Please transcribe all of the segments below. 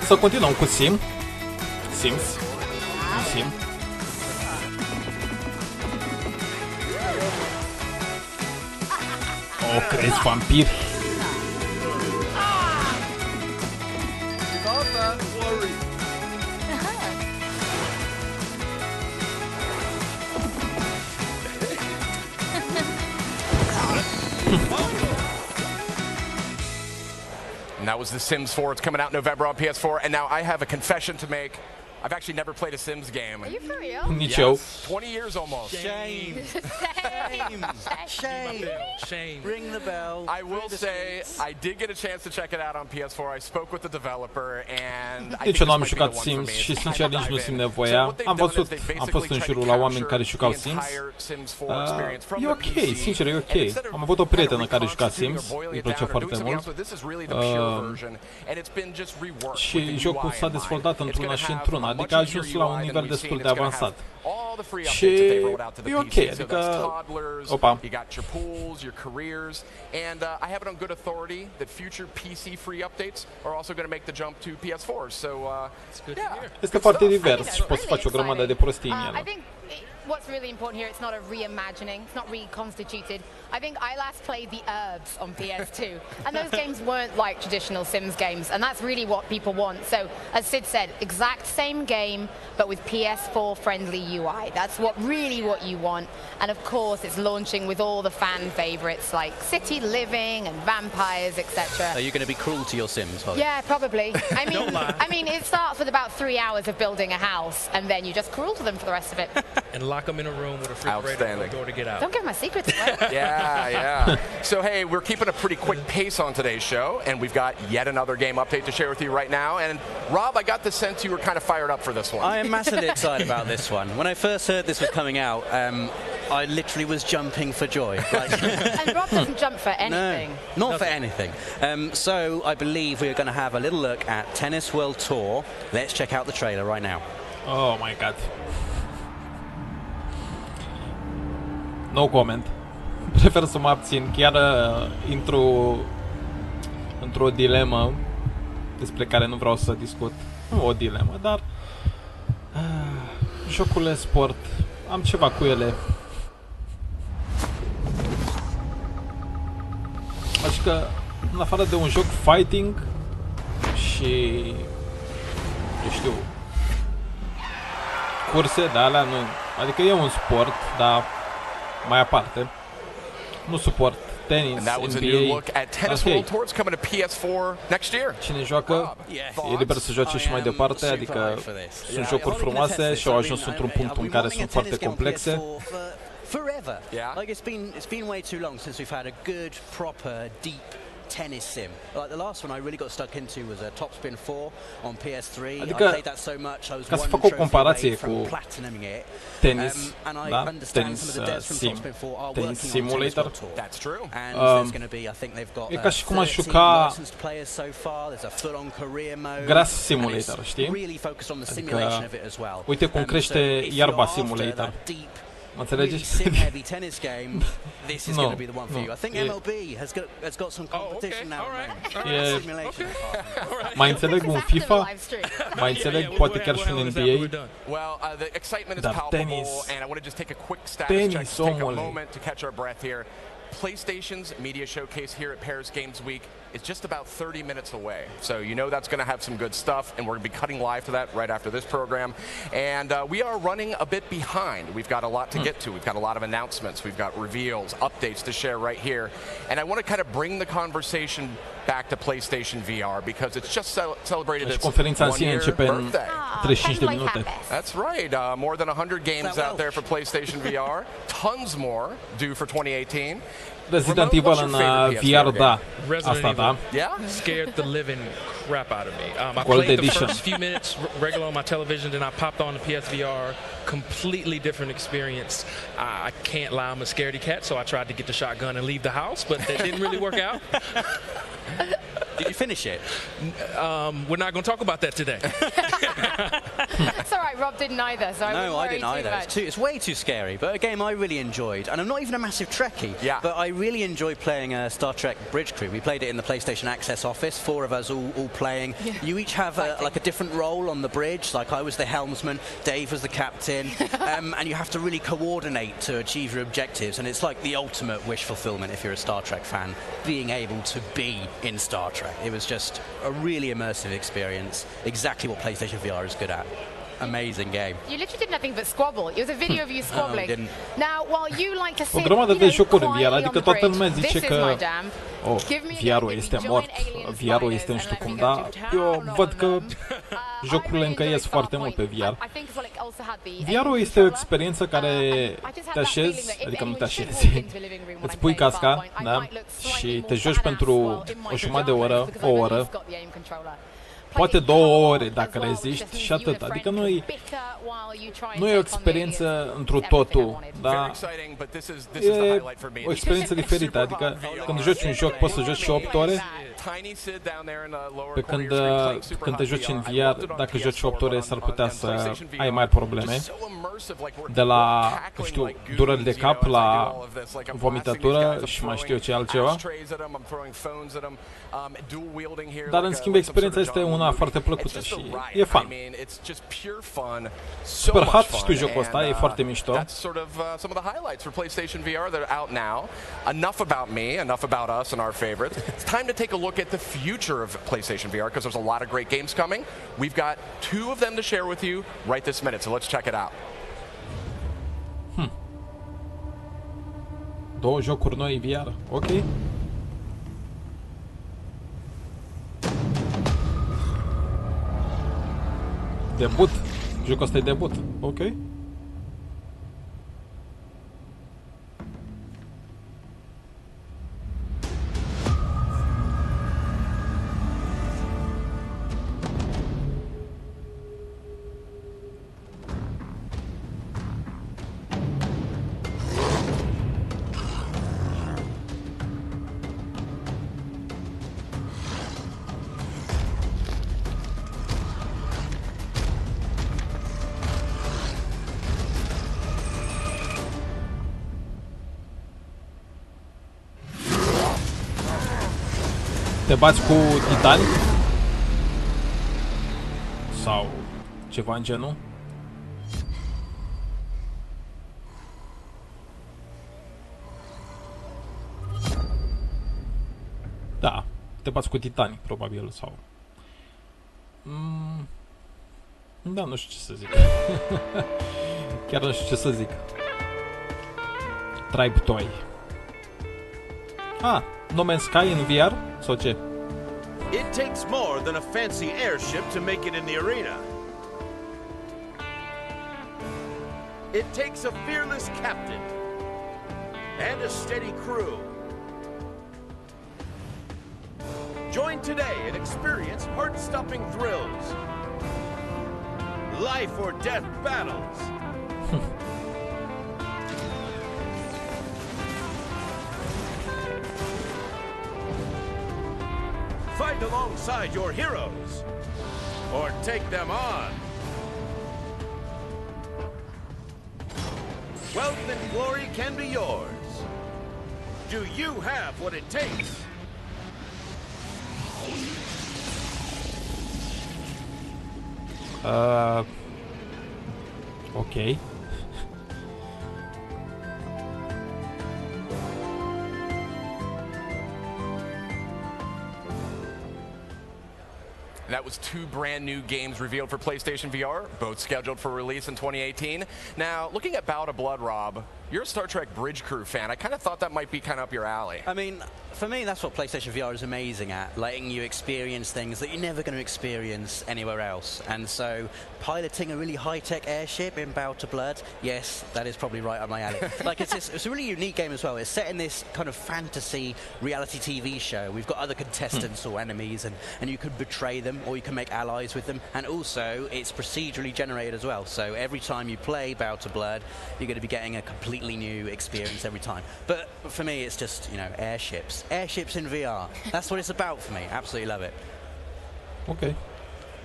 să continuăm cu Sims. Sim. Oh, crezi vampiri? And that was The Sims 4. It's coming out in November on PS4. And now I have a confession to make. I've actually never played a Sims game. Are you for real? Nici eu. 20 years almost. Shame. Shame. Ring the bell. I will say, I did get a chance to check it out on PS4. I spoke with the developer, and I think Nici eu nu am this might be jucat the one for Sims me. și It's sincer time to nici nu dive simt in. nevoia. So what they've Am done is văzut, they've am fost în basically jurul tried la to oameni care jucau capture Sims. the entire Sims 4 experience from E the ok, PC. sincer e ok. And instead of Am avut o prietenă kind of care juca reconstituting Sims, or boiling îi it place down or foarte doing something mult. else, but this is really the pure version, and it's been just reworked Și with the jocul UI s-a in mind. dezvoltat It's într-una gonna și have într-una, a adică much a ajuns easier la UI un than nivel we've destul seen. de It's gonna have avansat. all the free Și updates that they rolled out to the e ok, PC. So adică... that's toddlers, Opa. you got your pools, your careers, and I have it on good authority that future PC free updates are also going to make the jump to PS4. So Este foarte divers și poți să faci o grămadă de prostii în el. What's really important here, it's not a reimagining, it's not reconstituted. I think I last played the Herbs on PS2, and those games weren't like traditional Sims games, and that's really what people want. So, as Sid said, exact same game, but with PS4 friendly UI. That's what you want. And of course, it's launching with all the fan favorites like city living and vampires, etc. Are you going to be cruel to your Sims, Holly? Yeah, probably. I mean, it starts with about 3 hours of building a house, and then you're just cruel to them for the rest of it. And lock them in a room with a refrigerator and a door to get out. Don't give my secrets away. Yeah. So, hey, we're keeping a pretty quick pace on today's show, and we've got yet another game update to share with you right now. And, Rob, I got the sense you were kind of fired up for this one. I am massively excited about this one. When I first heard this was coming out, I literally was jumping for joy. And Rob doesn't jump for anything. No, not for anything. So, I believe we are going to have a little look at Tennis World Tour. Let's check out the trailer right now. Oh my god. No comment. Prefer să mă abțin. Chiar intru într-o dilemă despre care nu vreau să discut. Nu o dilemă, dar jocurile sport, am ceva cu ele. Adică, în afară de un joc fighting și, eu știu, curse de alea, nu, adică e un sport, dar mai aparte. Nu suport tenis, And that was NBA. a new look at Tennis Okay. World Tour. It's coming to PS4 next year. Cine joacă e liber să joace și mai departe, adică sunt jocuri frumoase și au ajuns într-un punct în care sunt foarte complexe. Forever. Like it's been way too long since we've had a good, proper, deep tennis sim. Like the last one I really got stuck into was a Topspin 4 on PS3. Adică, I played that so much I was ca să one fac o trophy comparație away from cu platinuming it. tenis, And I da? understand Tenis some of the devs from sim, Topspin 4 are tenis working on Tennis simulator. World Tour. That's true. And there's going to be, I think they've got E ca și cum aș 13 juca licensed players so far. There's a full-on career mode. Grass Simulator, știi? Really focused on the simulation of it as well. Uite cum crește iarba Simulator. Mă înțelegeți? Sim-heavy tennis game, this is going to be the one for you. I think MLB has got some competition now. Simulation. Mai înțeleg un FIFA, mai înțeleg poate chiar și un NBA. Well, the excitement is palpable, and I want to just take a quick status check, just take a moment to catch our breath here. PlayStation's media showcase here at Paris Games Week is just about 30 minutes away. So you know that's going to have some good stuff, and we're going to be cutting live to that right after this program. And we are running a bit behind. We've got a lot to get to. We've got a lot of announcements. We've got reveals, updates to share right here. And I want to kind of bring the conversation back to PlayStation VR because it's just celebrated its conferința în sine începe în birthday. 35 de minute. That's right. More than 100 games out there for PlayStation VR. Tons more due for 2018. Resident Evil în VR, da. Asta, da. Scared the living crap out of me. I played the first few minutes regular on my television, then I popped on the PSVR. Completely different experience. I can't lie, I'm a scaredy cat, so I tried to get the shotgun and leave the house, but that didn't really work out. Did you finish it? We're not going to talk about that today. It's all right, Rob didn't either, so I didn't either. It's way too scary, but a game I really enjoyed. And I'm not even a massive Trekkie, but I really enjoy playing Star Trek Bridge Crew. We played it in the PlayStation Access office, 4 of us all playing. Yeah. You each have like a different role on the bridge. Like I was the helmsman, Dave was the captain, and you have to really coordinate to achieve your objectives. And it's like the ultimate wish fulfillment if you're a Star Trek fan, being able to be in Star Trek. It was just a really immersive experience, exactly what PlayStation VR is good at. Amazing game. You literally did nothing but squabble. It was a video of you squabbling. Now, while you like to sit, o grămadă de jocuri în VR, adică toată lumea zice că VR-ul este mort, VR-ul este nu știu cum, dar eu văd că jocurile încă ies foarte mult pe VR. VR-ul este o experiență care te așezi, adică nu te așezi, îți pui casca, da? Și te joci pentru o jumătate de oră, o oră, poate 2 ore dacă reziști și atât. Adică nu e o experiență întru totul, dar e o experiență diferită. Adică când joci un joc poți să joci și 8 ore, pe când te joci în VR, dacă joci 8 ore s-ar putea să ai mari probleme. De la, știu, dureri de cap la vomitatură și mai știu eu ce altceva. Dar în schimb experiența este una foarte plăcută și e fun. Super hot, știu jocul ăsta, e foarte mișto. Enough about me, enough about us and our favorites. It's time to take a look at the future of PlayStation VR because there's a lot of great games coming. We've got 2 of them to share with you right this minute, so let's check it out. 2 jocuri noi VR, ok. Debut. Jocul ăsta e debut, ok. Te bați cu titani? Sau ceva în genul? Da, te bați cu titani, probabil, sau... Da, nu știu ce să zic. Chiar nu știu ce să zic. Trebuie. Ah, No Man's Sky in VR? Sau ce? It takes more than a fancy airship to make it in the arena. It takes a fearless captain and a steady crew. Join today and experience heart-stopping thrills. Life or death battles. Fight alongside your heroes, or take them on. Wealth and glory can be yours. Do you have what it takes? Okay. That was 2 brand new games revealed for PlayStation VR, both scheduled for release in 2018. Now, looking at Bout of Blood, Rob, you're a Star Trek Bridge Crew fan. I kind of thought that might be kind of up your alley. I mean, for me, that's what PlayStation VR is amazing at, letting you experience things that you're never going to experience anywhere else. And so, piloting a really high-tech airship in Bout of Blood, yes, that is probably right up my alley. Like, it's a really unique game as well. It's set in this kind of fantasy reality TV show. We've got other contestants or enemies, and you can betray them, or you can make allies with them. And also, it's procedurally generated as well. So every time you play Bout of Blood, you're going to be getting a complete completely new experience every time. But for me, it's just, you know, airships. Airships in VR. That's what it's about for me. Absolutely love it. Okay.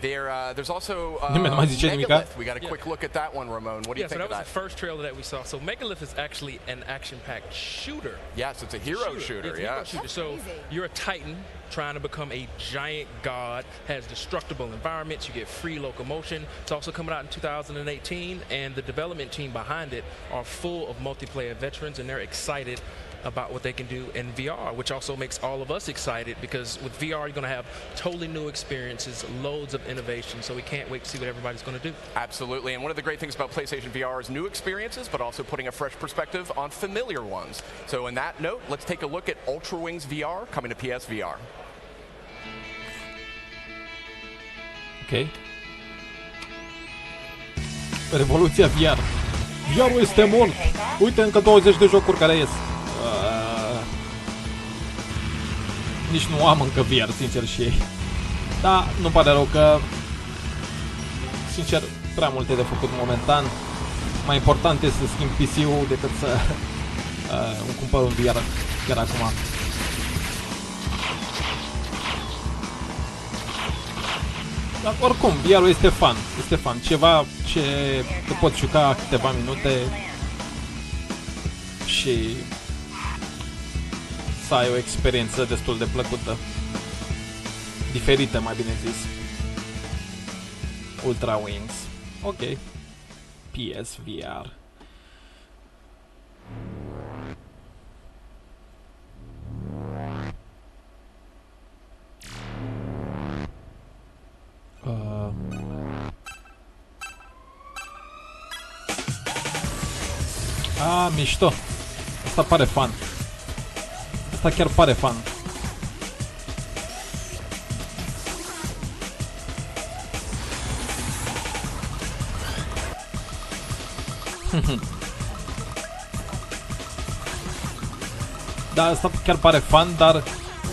There's also Megalith. We got a quick look at that one, Ramon. What do you think of that? That was the first trailer that we saw. So Megalith is actually an action-packed shooter. Yes, it's a hero shooter. Yeah. So you're a Titan trying to become a giant god, has destructible environments, you get free locomotion. It's also coming out in 2018, and the development team behind it are full of multiplayer veterans, and they're excited about what they can do in VR, which also makes all of us excited, because with VR you're going to have totally new experiences, loads of innovation, so we can't wait to see what everybody's going to do. Absolutely, and one of the great things about PlayStation VR is new experiences, but also putting a fresh perspective on familiar ones. So in that note, let's take a look at Ultra Wings VR coming to PSVR. Ok. Revoluția VR. VR-ul este mult. Uite, încă 20 de jocuri care ies. Nici nu am încă VR, sincer, și ei. Da, nu pare rău că, sincer, prea multe de făcut momentan. Mai important este să schimb PC-ul decât să îmi cumpăr un VR chiar acum. Dar oricum, VR-ul este fun. Este fun. Ceva ce te poți juca câteva minute și să ai o experiență destul de plăcută. Diferită, mai bine zis. Ultra Wings. Ok. PSVR. Mișto. Asta pare fun. Asta chiar pare fun. Da, asta chiar pare fun, dar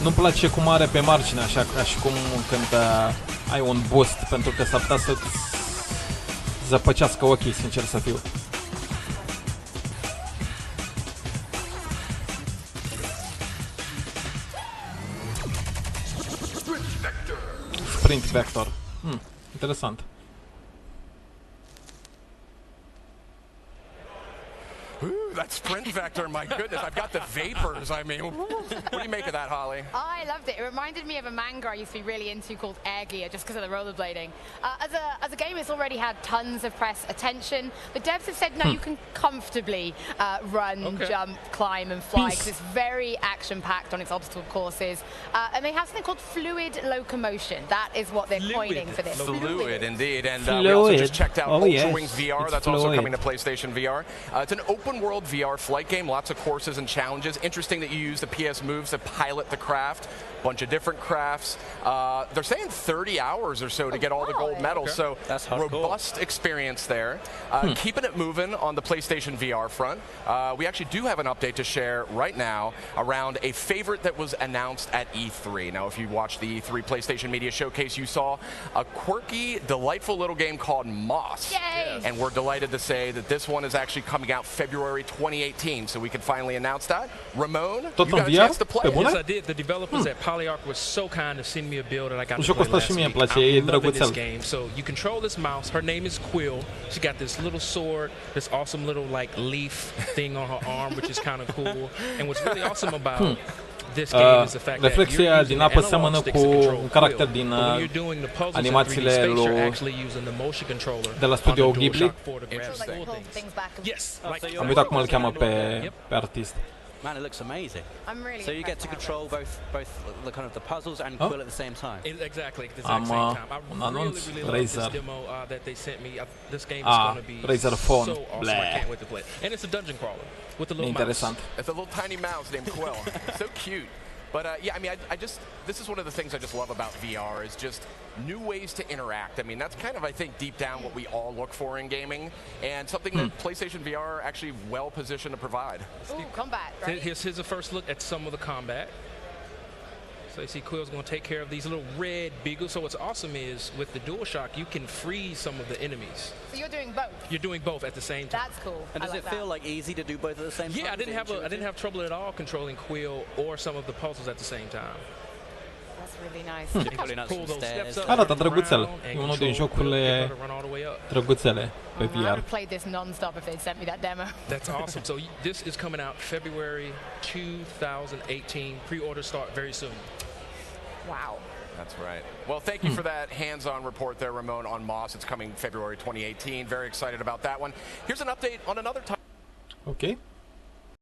nu-mi place cum are pe margine, așa ca și cum când ai un boost, pentru că s-ar putea să-ți zăpăcească ochii, sincer să fiu. Sprint vector. Interesant. That sprint vector, my goodness, I've got the vapors. I mean, what do you make of that, Holly? I loved it. It reminded me of a manga I used to be really into called Air Gear, just because of the rollerblading. As a game, it's already had tons of press attention. The devs have said, no, you can comfortably run, jump, climb, and fly, because it's very action-packed on its obstacle courses. And they have something called fluid locomotion. That is what they're coining for this. Fluid, indeed. And we also just checked out Ultra Wings VR. That's also coming to PlayStation VR. It's an open-world VR flight game, lots of courses and challenges. Interesting that you use the PS moves to pilot the craft. Bunch of different crafts. They're saying 30 hours or so to get all the gold medals, so that's robust experience there. Keeping it moving on the PlayStation VR front. We actually do have an update to share right now around a favorite that was announced at E3. Now, if you watched the E3 PlayStation Media Showcase, you saw a quirky, delightful little game called Moss. Yay! And we're delighted to say that this one is actually coming out February 2018, so we can finally announce that. Ramon, you got a chance to play it. Yes, I did. The developers at Polyarc was so kind to send me a build that I got to Jocul play ăsta și mie îmi last place, e week. I'm loving drăguțel. this game. So you control this mouse. Her name is Quill. She got this little sword, this awesome little like leaf thing on her arm, which is kind of cool. And what's really awesome about this game is the fact that reflexia din apă seamănă cu un caracter din animațiile lui de la studio Ghibli. Am uitat cum îl cheamă pe artist. Man, it looks amazing. I'm really so you get to control both the kind of the puzzles and Quill at the same time. Exactly, at the exact same time. I really love this demo that they sent me. This game is going to be Razer phone. So awesome. I can't wait to play it. And it's a dungeon crawler with a little mouse. It's a little tiny mouse named Quill. So cute. But yeah, I mean, this is one of the things I just love about VR is just new ways to interact. I mean, that's kind of, I think, deep down what we all look for in gaming, and something that PlayStation VR are actually well positioned to provide. Ooh, combat, right? Here's a first look at some of the combat. So you see Quill's going to take care of these little red beagles. So what's awesome is with the DualShock, you can freeze some of the enemies. So you're doing both? You're doing both at the same time. That's cool. And does it feel like easy to do both at the same time? Yeah, I didn't have trouble at all controlling Quill or some of the puzzles at the same time. That's really nice. Pull those steps up, arată drăguțel. E unul din jocurile drăguțele pe I would VR. have played this non-stop if they'd sent me that demo. That's awesome. So this is coming out February 2018. Pre-orders start very soon. Wow. That's right. Well, thank you for that hands-on report there, Ramon, on Moss. It's coming February 2018. Very excited about that one. Here's an update on another time. Ok.